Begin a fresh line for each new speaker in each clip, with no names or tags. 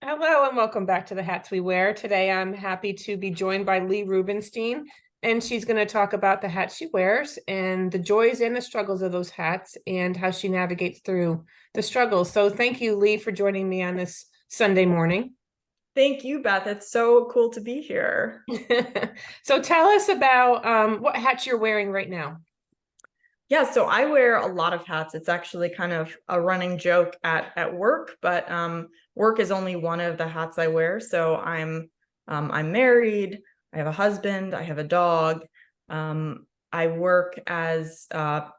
Hello and welcome back to the Hats We Wear. Today I'm happy to be joined by Leigh Rubenstein, and she's going to talk about the hats she wears and the joys and the struggles of those hats and how she navigates through the struggles. So thank you, Leigh, for joining me on this Sunday morning.
Thank you, Beth. It's so cool to be here.
So tell us about what hats you're wearing right now.
Yeah, so I wear a lot of hats. It's actually kind of a running joke at work, but work is only one of the hats I wear. So I'm married, I have a husband, I have a dog. I work as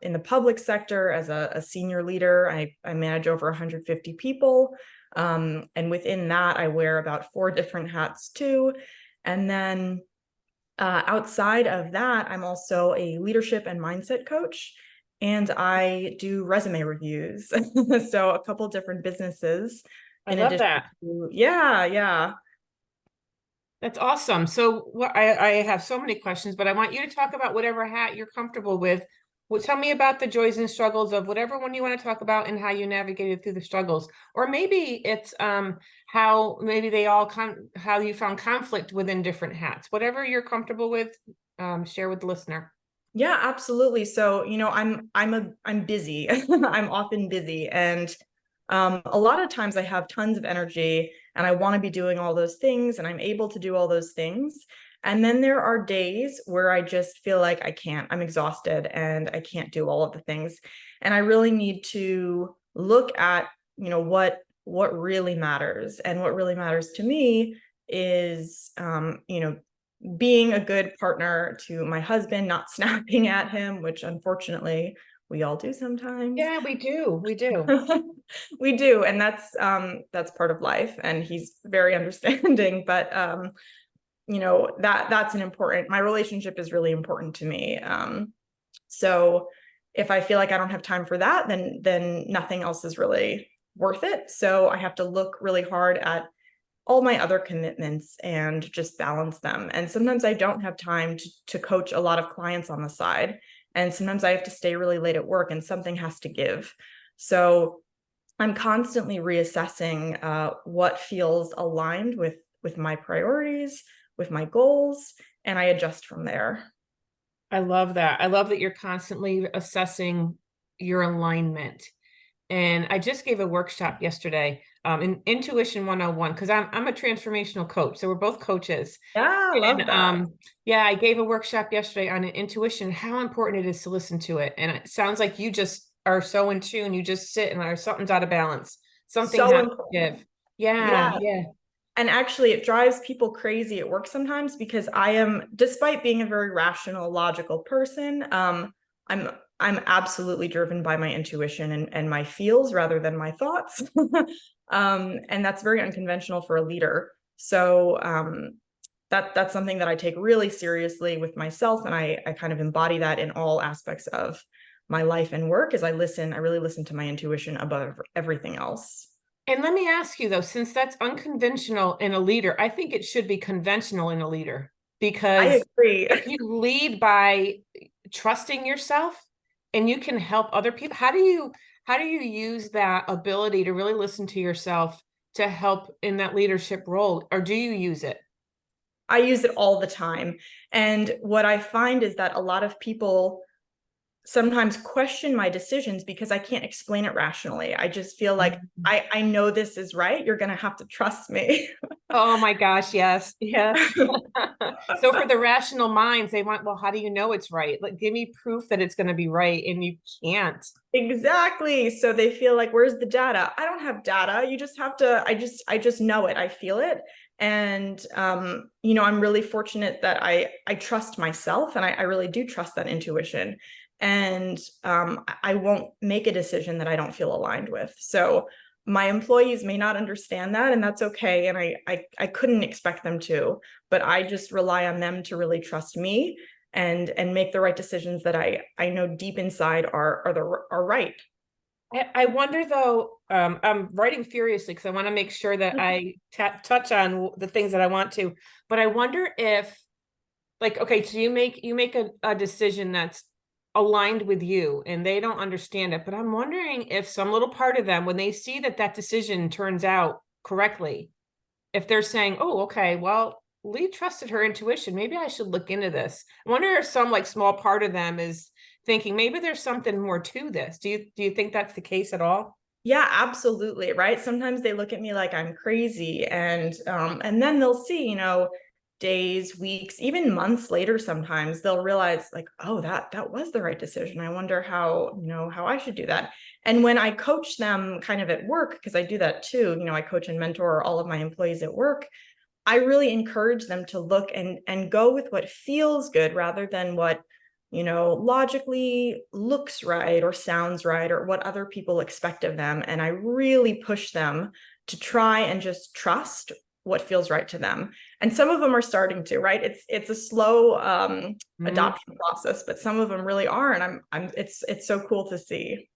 in the public sector as a senior leader. I manage over 150 people. And within that, I wear about 4 different hats too. And then outside of that, I'm also a leadership and mindset coach, and I do resume reviews. So a couple different businesses
I
in
love
addition
that.
to, yeah.
That's awesome. So I have so many questions, but I want you to talk about whatever hat you're comfortable with. Well, tell me about the joys and struggles of whatever one you want to talk about and how you navigated through the struggles. Or maybe it's how maybe they all how you found conflict within different hats. Whatever you're comfortable with, share with the listener.
Yeah, absolutely. So, I'm busy. I'm often busy, and a lot of times I have tons of energy and I want to be doing all those things and I'm able to do all those things. And then there are days where I just feel like I can't. I'm exhausted and I can't do all of the things. And I really need to look at, what really matters. And what really matters to me is being a good partner to my husband, not snapping at him, which unfortunately we all do sometimes.
Yeah, we do. We do.
We do, and that's part of life, and he's very understanding. But that's an important. My relationship is really important to me. So if I feel like I don't have time for that, then nothing else is really worth it. So I have to look really hard at all my other commitments and just balance them. And sometimes I don't have time to coach a lot of clients on the side. And sometimes I have to stay really late at work and something has to give. So I'm constantly reassessing what feels aligned with my priorities, with my goals, and I adjust from there.
I love that. I love that you're constantly assessing your alignment. And I just gave a workshop yesterday in Intuition 101 because I'm a transformational coach. So we're both coaches.
Yeah, I
And
love that.
yeah, I gave a workshop yesterday on intuition, how important it is to listen to it. And it sounds like you just are so in tune. You just sit and something's out of balance. Something
So
has to
important.
give. Yeah,
Yeah.
yeah.
And actually, it drives people crazy at work sometimes because despite being a very rational, logical person, I'm I'm absolutely driven by my intuition and my feels rather than my thoughts. And that's very unconventional for a leader. So that's something that I take really seriously with myself, and I kind of embody that in all aspects of my life and work. As I really listen to my intuition above everything else.
And let me ask you though, since that's unconventional in a leader, I think it should be conventional in a leader
I
because
agree.
if you lead by trusting yourself and you can help other people, how do you use that ability to really listen to yourself to help in that leadership role, or do you use it?
I use it all the time. And what I find is that a lot of people sometimes question my decisions because I can't explain it rationally. I just feel like I know this is right. You're going to have to trust me.
Oh my gosh, yes, yes. So for the rational minds, they want, well, how do you know it's right? Like, give me proof that it's going to be right, and you can't.
Exactly. So they feel like, where's the data? I don't have data. You just have to, I just know it. I feel it. And I'm really fortunate that I trust myself, and I really do trust that intuition. And I won't make a decision that I don't feel aligned with. So my employees may not understand that, and that's okay. And I couldn't expect them to, but I just rely on them to really trust me and make the right decisions that I know deep inside are right.
I wonder though, I'm writing furiously because I want to make sure that I touch on the things that I want to, but I wonder if, like, okay, so you make a decision that's aligned with you and they don't understand it, but I'm wondering if some little part of them, when they see that that decision turns out correctly, if they're saying, oh, okay, well, Leigh trusted her intuition. Maybe I should look into this. I wonder if some like small part of them is thinking maybe there's something more to this. Do you think that's the case at all?
Yeah, absolutely. Right. Sometimes they look at me like I'm crazy, and then they'll see, days, weeks, even months later, sometimes they'll realize like, oh, that was the right decision. I wonder how I should do that. And when I coach them kind of at work, because I do that too, I coach and mentor all of my employees at work. I really encourage them to look and go with what feels good rather than what, logically looks right or sounds right or what other people expect of them. And I really push them to try and just trust what feels right to them. And some of them are starting to, right? It's a slow
Mhm.
adoption process, but some of them really are. And it's so cool to see.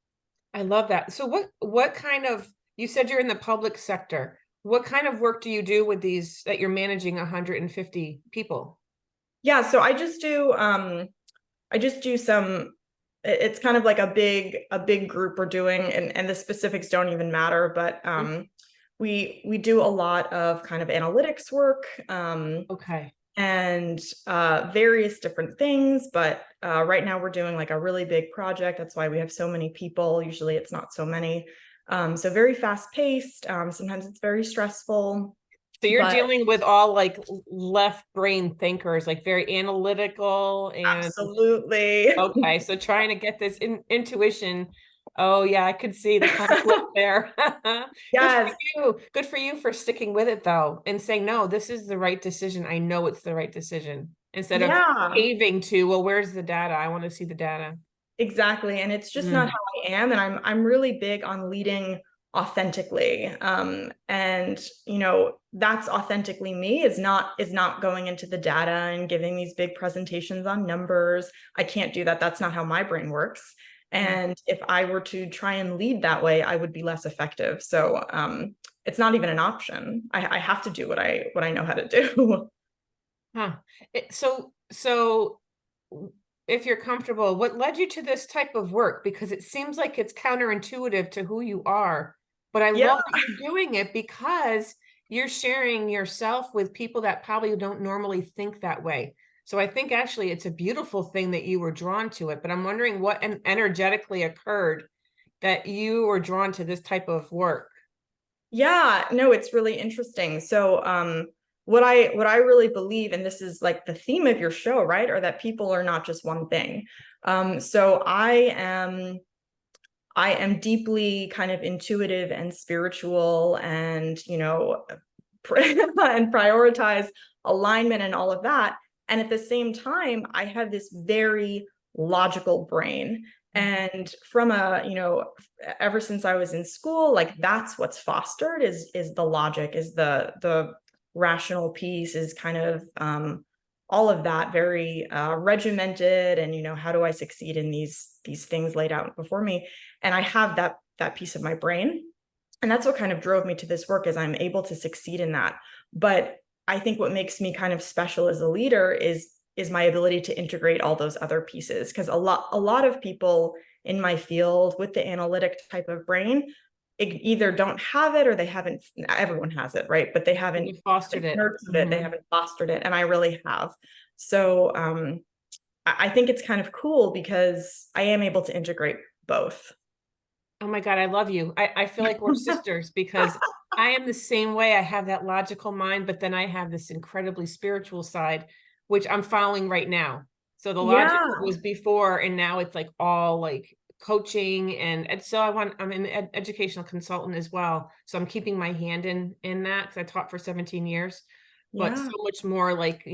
I love that. So what kind of, you said you're in the public sector. What kind of work do you do with these that you're managing 150 people?
Yeah, so I just do some, it's kind of like a big group we're doing, and the specifics don't even matter, but
Mhm.
we do a lot of kind of analytics work,
Okay.
and various different things, but right now we're doing like a really big project. That's why we have so many people. Usually it's not so many. So very fast paced. Sometimes it's very stressful,
So you're
but
dealing with all like left brain thinkers, like very analytical and
absolutely.
okay. So trying to get this intuition. Oh yeah, I could see the conflict there. Good for
Yes.
you. Good for you for sticking with it though and saying, no, this is the right decision. I know it's the right decision. Instead of
Yeah.
caving to, well, where's the data? I want to see the data.
Exactly. And it's just not
Mm.
how I am. And I'm really big on leading authentically. And that's authentically me, is not going into the data and giving these big presentations on numbers. I can't do that. That's not how my brain works.
Yeah.
And if I were to try and lead that way, I would be less effective. So it's not even an option. I have to do what I know how to do.
Huh. So if you're comfortable, what led you to this type of work? Because it seems like it's counterintuitive to who you are, but I
Yeah.
love that you're doing it because you're sharing yourself with people that probably don't normally think that way. So I think actually it's a beautiful thing that you were drawn to it, but I'm wondering what energetically occurred that you were drawn to this type of work.
Yeah, no, it's really interesting. So, what I really believe, and this is like the theme of your show, right? Are that people are not just one thing. So I am deeply kind of intuitive and spiritual, and and prioritize alignment and all of that. And at the same time, I have this very logical brain. And from ever since I was in school, like that's what's fostered is the logic, is the rational piece, is kind of all of that very regimented, and how do I succeed in these things laid out before me. And I have that piece of my brain, and that's what kind of drove me to this work, is I'm able to succeed in that. But I think what makes me kind of special as a leader is my ability to integrate all those other pieces, because a lot of people in my field with the analytic type of brain either don't have it, or they haven't. Everyone has it, right? But they haven't
You fostered it.
nurtured it, they
Mhm.
haven't fostered it, and I really have. So I think it's kind of cool because I am able to integrate both.
Oh my God, I love you. I feel like we're sisters because I am the same way. I have that logical mind, but then I have this incredibly spiritual side, which I'm following right now. So the logic
Yeah.
was before, and now it's like all like coaching and so I'm an educational consultant as well. So I'm keeping my hand in that because I taught for 17 years, but so
Yeah.
much more like,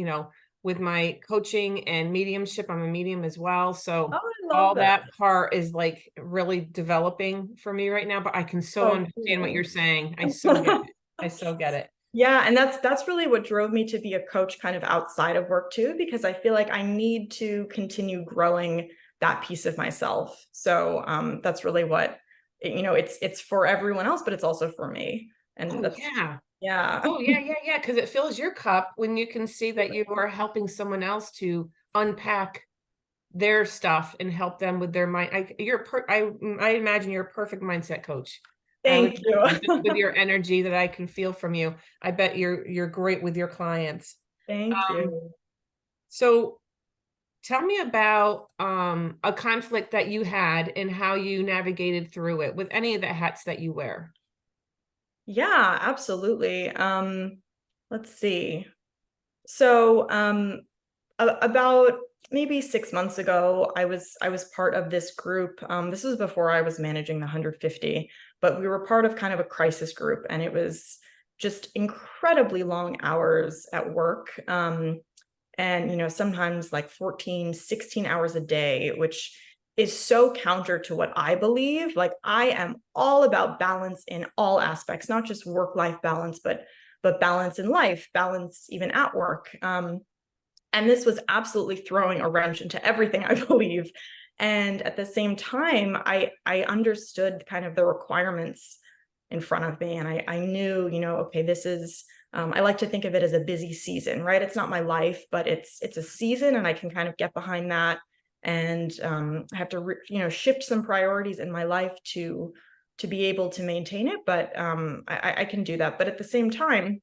with my coaching and mediumship, I'm a medium as well.
Oh,
So
I
all
love it.
that part is like really developing for me right now, but I can so
So
understand what you're
cool.
saying. I so get it. I so get it.
Yeah, and that's really what drove me to be a coach kind of outside of work too, because I feel like I need to continue growing that piece of myself. So that's really what it's for everyone else, but it's also for me. And
Oh
that's
yeah.
yeah.
Oh yeah, yeah, yeah. Because it fills your cup when you can see that you are helping someone else to unpack their stuff and help them with their mind. I imagine you're a perfect mindset coach. I would
Thank you.
just with your energy that I can feel from you. I bet you're great with your clients.
Thank
Um,
you.
so tell me about a conflict that you had and how you navigated through it with any of the hats that you wear.
Yeah, absolutely. Let's see. So, about maybe 6 months ago, I was part of this group. This was before I was managing the 150, but we were part of kind of a crisis group, and it was just incredibly long hours at work. And sometimes like 14, 16 hours a day, which is so counter to what I believe. Like, I am all about balance in all aspects, not just work-life balance, but balance in life, balance even at work. And this was absolutely throwing a wrench into everything I believe. And at the same time, I understood kind of the requirements in front of me, and I knew, okay, this is, I like to think of it as a busy season, right? It's not my life, but it's a season, and I can kind of get behind that. And I have to shift some priorities in my life to be able to maintain it, but I can do that. But at the same time,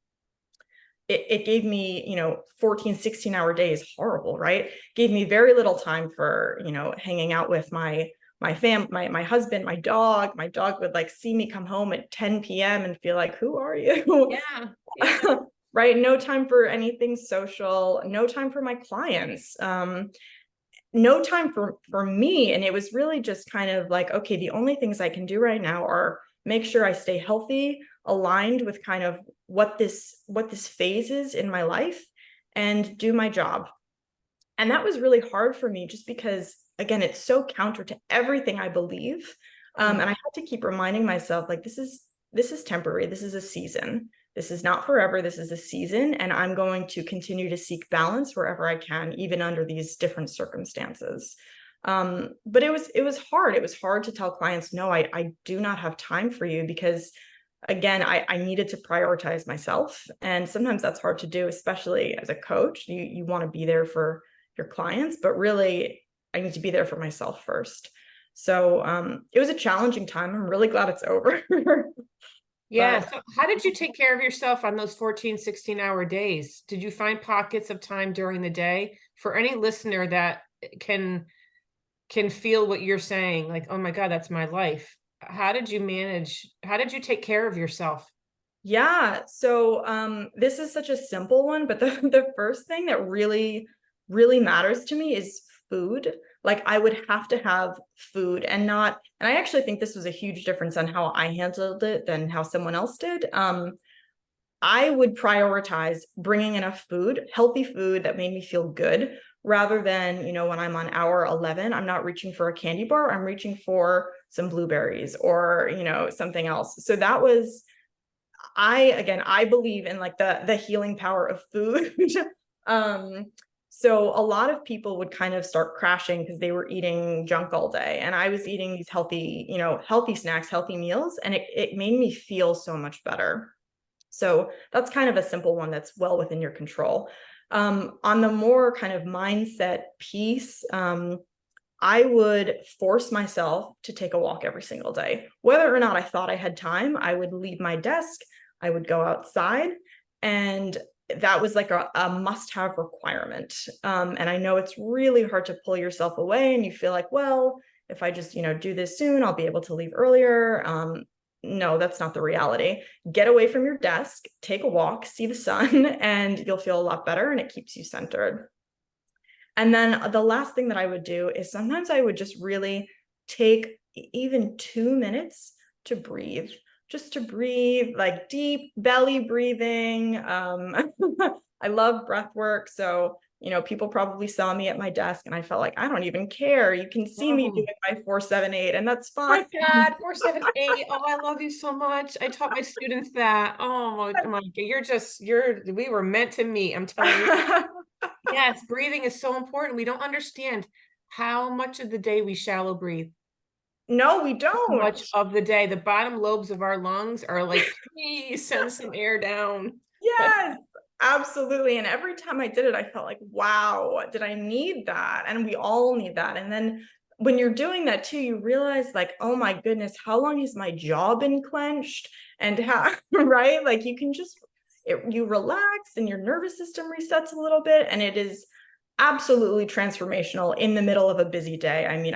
it gave me, 14, 16-hour days, horrible, right? Gave me very little time for, hanging out with my husband, my dog. My dog would like see me come home at 10 p.m. and feel like, who are you?
Yeah, yeah.
Right? No time for anything social, no time for my clients. No time for me. And it was really just kind of like, okay, the only things I can do right now are make sure I stay healthy, aligned with kind of what this phase is in my life, and do my job. And that was really hard for me, just because, again, it's so counter to everything I believe. And I had to keep reminding myself, like, this is temporary, this is a season, this is not forever, this is a season, and I'm going to continue to seek balance wherever I can, even under these different circumstances. But it was hard. It was hard to tell clients, no, I do not have time for you, because again, I needed to prioritize myself. And sometimes that's hard to do, especially as a coach. You want to be there for your clients, but really I need to be there for myself first. So it was a challenging time. I'm really glad it's over.
Yeah.
But
So how did you take care of yourself on those 14, 16-hour days? Did you find pockets of time during the day? For any listener that can can feel what you're saying, like, oh my God, that's my life. How did you manage? How did you take care of yourself?
yeah, so this is such a simple one, but the the first thing that really matters to me is food. Like, I would have to have food, and I actually think this was a huge difference on how I handled it than how someone else did. I would prioritize bringing enough food, healthy food that made me feel good, rather than, when I'm on hour 11, I'm not reaching for a candy bar, I'm reaching for some blueberries or, something else. So that was, I believe in like the healing power of food. um so a lot of people would kind of start crashing because they were eating junk all day, and I was eating these healthy snacks, healthy meals, and it made me feel so much better. So that's kind of a simple one that's well within your control. On the more kind of mindset piece, I would force myself to take a walk every single day. Whether or not I thought I had time, I would leave my desk, I would go outside, and that was like a must-have requirement. And I know it's really hard to pull yourself away, and you feel like, well, if I just, do this soon, I'll be able to leave earlier. No, that's not the reality. Get away from your desk, take a walk, see the sun, and you'll feel a lot better, and it keeps you centered. And then the last thing that I would do is sometimes I would just really take even 2 minutes to breathe, just to breathe, like deep belly breathing. I love breath work. So, people probably saw me at my desk and I felt like, I don't even care. You can see me doing
Oh
my 4-7-8, and that's fine.
my God, 478. Oh, I love you so much. I taught my students that. Oh my, we were meant to meet. I'm telling you. Yes, breathing is so important. We don't understand how much of the day we shallow breathe.
No, we
Much
don't.
of the day, the bottom lobes of our lungs are like, please send some air down.
Yes, absolutely. And every time I did it, I felt like, wow, did I need that? And we all need that. And then when you're doing that too, you realize like, oh my goodness, how long has my jaw been clenched? And how, right? Like you can just, you relax and your nervous system resets a little bit. And it is absolutely transformational in the middle of a busy day. I mean,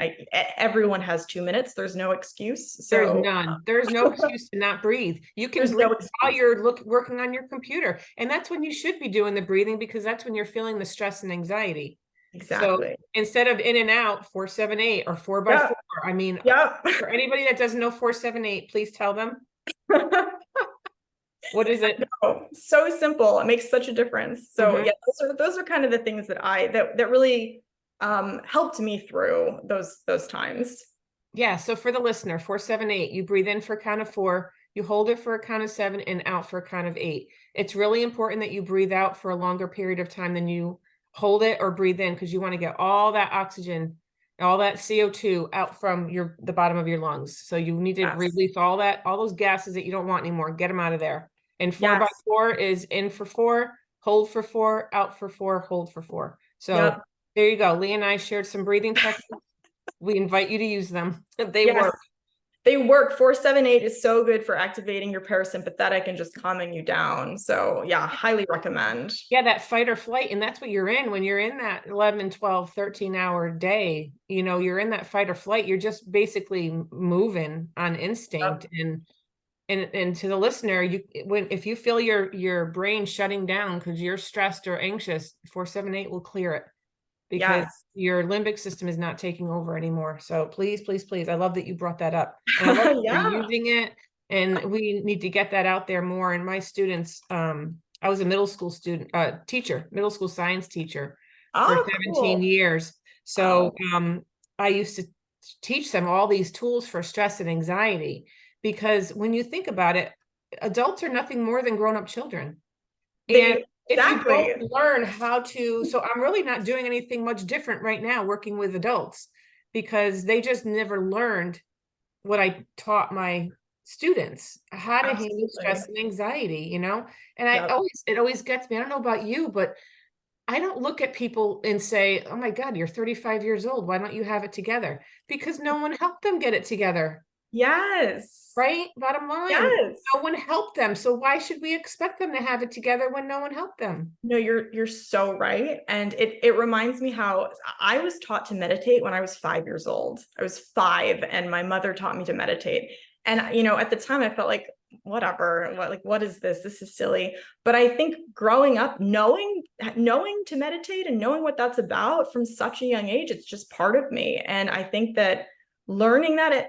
everyone has 2 minutes. There's no excuse.
There's
So
none. There's no excuse to not breathe. You can
there's
breathe
no
while
excuse.
you're working on your computer. And that's when you should be doing the breathing, because that's when you're feeling the stress and anxiety. So
Exactly.
instead of in and out 4-7-8 or 4x4,
Yeah.
I mean,
Yeah.
for anybody that doesn't know 4-7-8, please tell them. What is it?
Oh, so simple. It makes such a difference. So
Mhm.
yeah, those are kind of the things that that really helped me through those times.
Yeah. So for the listener, 4-7-8, you breathe in for a count of 4, you hold it for a count of 7, and out for a count of 8. It's really important that you breathe out for a longer period of time than you hold it or breathe in, because you want to get all that oxygen, all that CO2 out from the bottom of your lungs. So you need to
Yes.
release all those gases that you don't want anymore. Get them out of there. And 4 by
Yes.
4 is in for 4, hold for 4, out for 4, hold for 4. So
Yep.
there you go. Leigh and I shared some breathing techniques. We invite you to use them. They
Yes.
work.
They work. 4-7-8 is so good for activating your parasympathetic and just calming you down. So yeah, highly recommend.
Yeah, that fight or flight. And that's what you're in when you're in that 11, 12, 13-hour day. You're in that fight or flight. You're just basically moving on instinct.
Yep.
And to the listener, if you feel your brain shutting down because you're stressed or anxious, 4-7-8 will clear it, because
Yes.
your limbic system is not taking over anymore. So please, please, please, I love that you brought that up. And I love that you're
Yeah.
using it. And we need to get that out there more. And my students, I was a middle school teacher, middle school science teacher for
Oh,
17
cool.
years. So
Wow.
I used to teach them all these tools for stress and anxiety, because when you think about it, adults are nothing more than grown-up children. And
They
if you don't
exactly.
learn how to, so I'm really not doing anything much different right now working with adults, because they just never learned what I taught my students, how to handle
Absolutely.
stress and anxiety. And
Yep.
it always gets me. I don't know about you, but I don't look at people and say, oh my God, you're 35 years old. Why don't you have it together? Because no one helped them get it together.
Yes.
Right? Bottom line,
Yes.
no one helped them. So why should we expect them to have it together when no one helped them?
No, you're so right. And it reminds me how I was taught to meditate when I was 5 years old. I was 5 and my mother taught me to meditate. And at the time I felt like, whatever, what is this? This is silly. But I think growing up, knowing to meditate and knowing what that's about from such a young age, it's just part of me. And I think that learning that it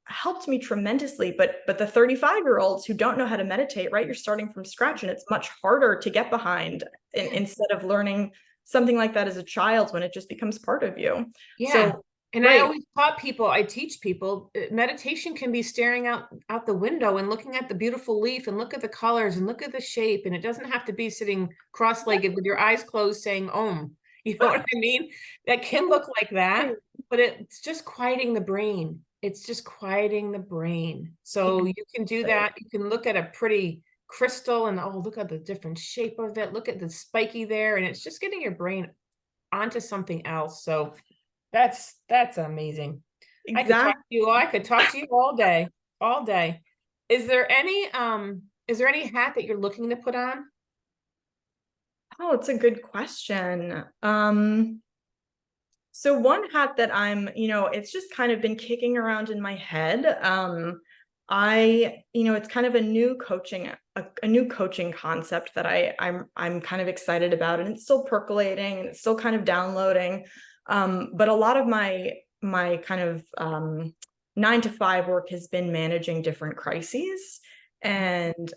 helped me tremendously, but the 35-year-olds who don't know how to meditate, right, you're starting from scratch and it's much harder to get behind
Yeah.
instead of learning something like that as a child when it just becomes part of you.
Yeah.
So
And
right.
I teach people, meditation can be staring out the window and looking at the beautiful leaf and look at the colors and look at the shape. And it doesn't have to be sitting cross-legged with your eyes closed saying Om. You know what I mean? That can look like that, but it's just quieting the brain. It's just quieting the brain. So you can do
Exactly.
that. You can look at a pretty crystal and, oh, look at the different shape of it. Look at the spiky there. And it's just getting your brain onto something else. So that's amazing.
Exactly.
I could talk to you all day, all day. Is there any hat that you're looking to put on?
Oh, it's a good question. So one hat that it's just kind of been kicking around in my head. It's kind of a new coaching concept that I'm kind of excited about, and it's still percolating and it's still kind of downloading. But a lot of my kind of 9 to 5 work has been managing different crises. And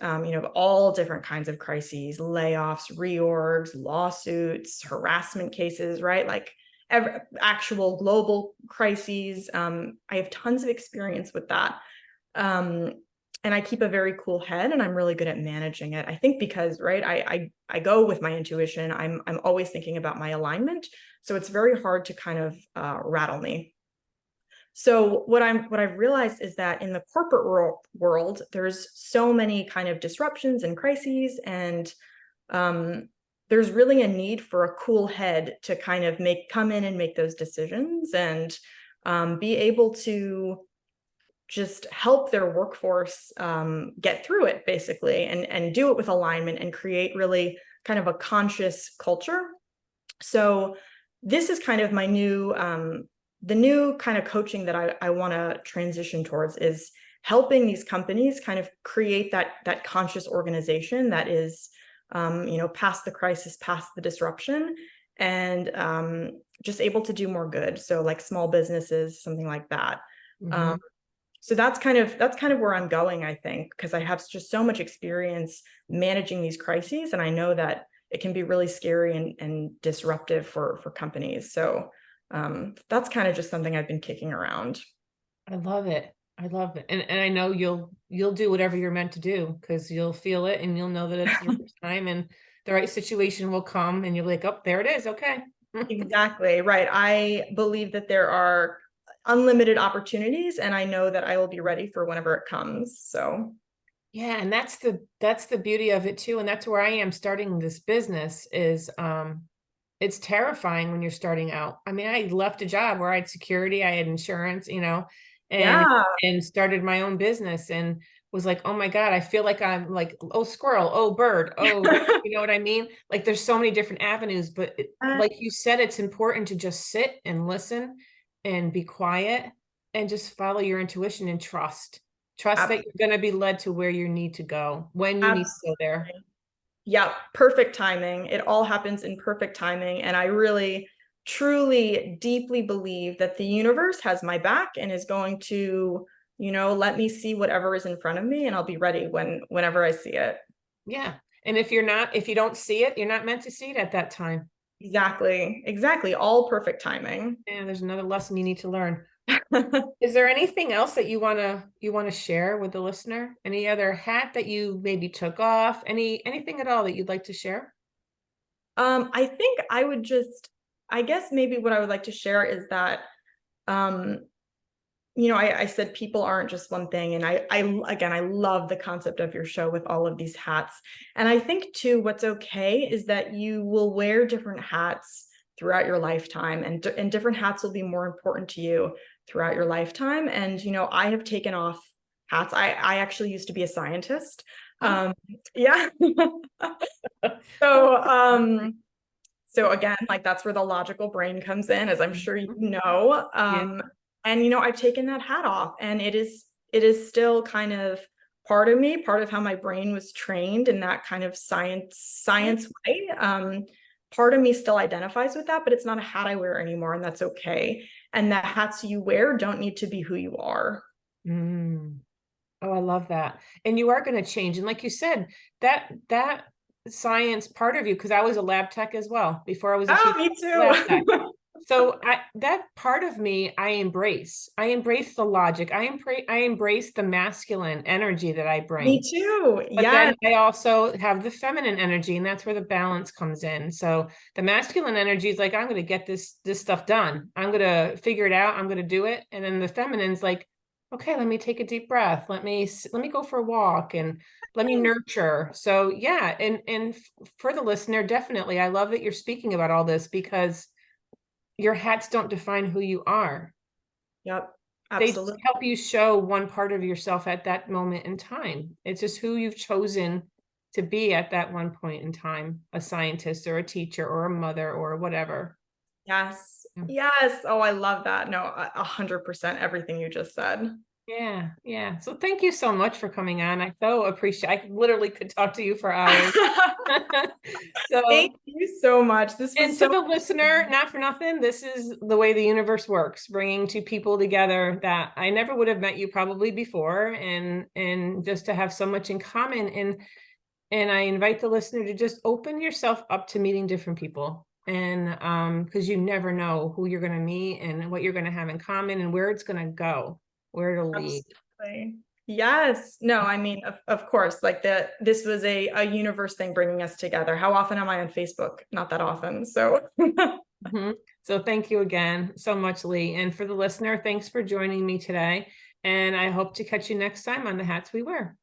all different kinds of crises, layoffs, reorgs, lawsuits, harassment cases, right? Like actual global crises. I have tons of experience with that. Um, and I keep a very cool head and I'm really good at managing it. I think because, right, I go with my intuition. I'm always thinking about my alignment. So it's very hard to kind of rattle me. So what I've realized is that in the corporate world, there's so many kind of disruptions and crises, and there's really a need for a cool head to kind of come in and make those decisions. And be able to just help their workforce get through it, basically, and do it with alignment and create really kind of a conscious culture. So this is kind of my new the new kind of coaching that I want to transition towards, is helping these companies kind of create that conscious organization that is past the crisis, past the disruption, and just able to do more good. So like small businesses, something like that.
Mhm.
So that's kind of where I'm going, I think, because I have just so much experience managing these crises, and I know that it can be really scary and disruptive for companies. So that's kind of just something I've been kicking around.
I love it. I love it. And I know you'll do whatever you're meant to do because you'll feel it and you'll know that it's the right time and the right situation will come and you'll be like, oh, there it is. Okay.
Exactly, right. I believe that there are unlimited opportunities, and I know that I will be ready for whenever it comes. So
Yeah, and that's the beauty of it too. And that's where I am starting this business is it's terrifying when you're starting out. I mean, I left a job where I had security, I had insurance, and
yeah,
started my own business and was like, "Oh my God, I feel like I'm like, oh squirrel, oh bird, oh, you know what I mean?" Like there's so many different avenues, but like you said, it's important to just sit and listen and be quiet and just follow your intuition and trust. Trust that
ab-
you're going to be led to where you need to go when you need to go there.
absolutely. Yeah, perfect timing. It all happens in perfect timing. And I really, truly, deeply believe that the universe has my back and is going to, let me see whatever is in front of me, and I'll be ready whenever I see it.
Yeah. And if you don't see it, you're not meant to see it at that time.
Exactly. Exactly. All perfect timing.
And there's another lesson you need to learn. Is there anything else that you wanna share with the listener? Any other hat that you maybe took off? Anything at all that you'd like to share?
I think I guess maybe what I would like to share is that, um, I said people aren't just one thing. And again, I love the concept of your show with all of these hats. And I think too, what's okay is that you will wear different hats throughout your lifetime, and different hats will be more important to you throughout your lifetime. And, I have taken off hats. I actually used to be a scientist.
Oh.
Yeah. So, so again, like that's where the logical brain comes in, as I'm sure you
Mhm.
know.
Yeah.
And I've taken that hat off, and it is still kind of part of me, part of how my brain was trained in that kind of
Yeah.
science way. Part of me still identifies with that, but it's not a hat I wear anymore, and that's okay. And the hats you wear don't need to be who you are.
Mm. Oh, I love that. And you are gonna change, and like you said, that science part of you, because I was a lab tech as well. Before I was a
Oh,
teacher,
me
lab tech.
too.
So that part of me, I embrace. I embrace the logic. I embrace the masculine energy that I
Me
bring.
too.
But
Yes.
then I also have the feminine energy, and that's where the balance comes in. So the masculine energy is like, I'm going to get this stuff done. I'm going to figure it out. I'm going to do it. And then the feminine's like, okay, let me take a deep breath. Let me go for a walk and let me nurture. So yeah, and for the listener, definitely, I love that you're speaking about all this because your hats don't define who you are.
Yep.
They just
Absolutely.
help you show one part of yourself at that moment in time. It's just who you've chosen to be at that one point in time, a scientist or a teacher or a mother or whatever.
Yes.
Yeah.
Yes. Oh, I love that. No, 100% everything you just said.
Yeah, yeah. So thank you so much for coming on. I so appreciate I literally could talk to you for hours.
Thank
So,
you so much. This
and
was
to
so
the listener, not for nothing, this is the way the universe works, bringing two people together that I never would have met you probably before, and just to have so much in common. And I invite the listener to just open yourself up to meeting different people. And because you never know who you're going to meet and what you're going to have in common and where it's going to go, where it'll lead.
absolutely. Yes. No, I mean, of course, like this was a universe thing bringing us together. How often am I on Facebook? Not that often. So
Mhm. So thank you again so much, Leigh. And for the listener, thanks for joining me today. And I hope to catch you next time on The Hats We Wear.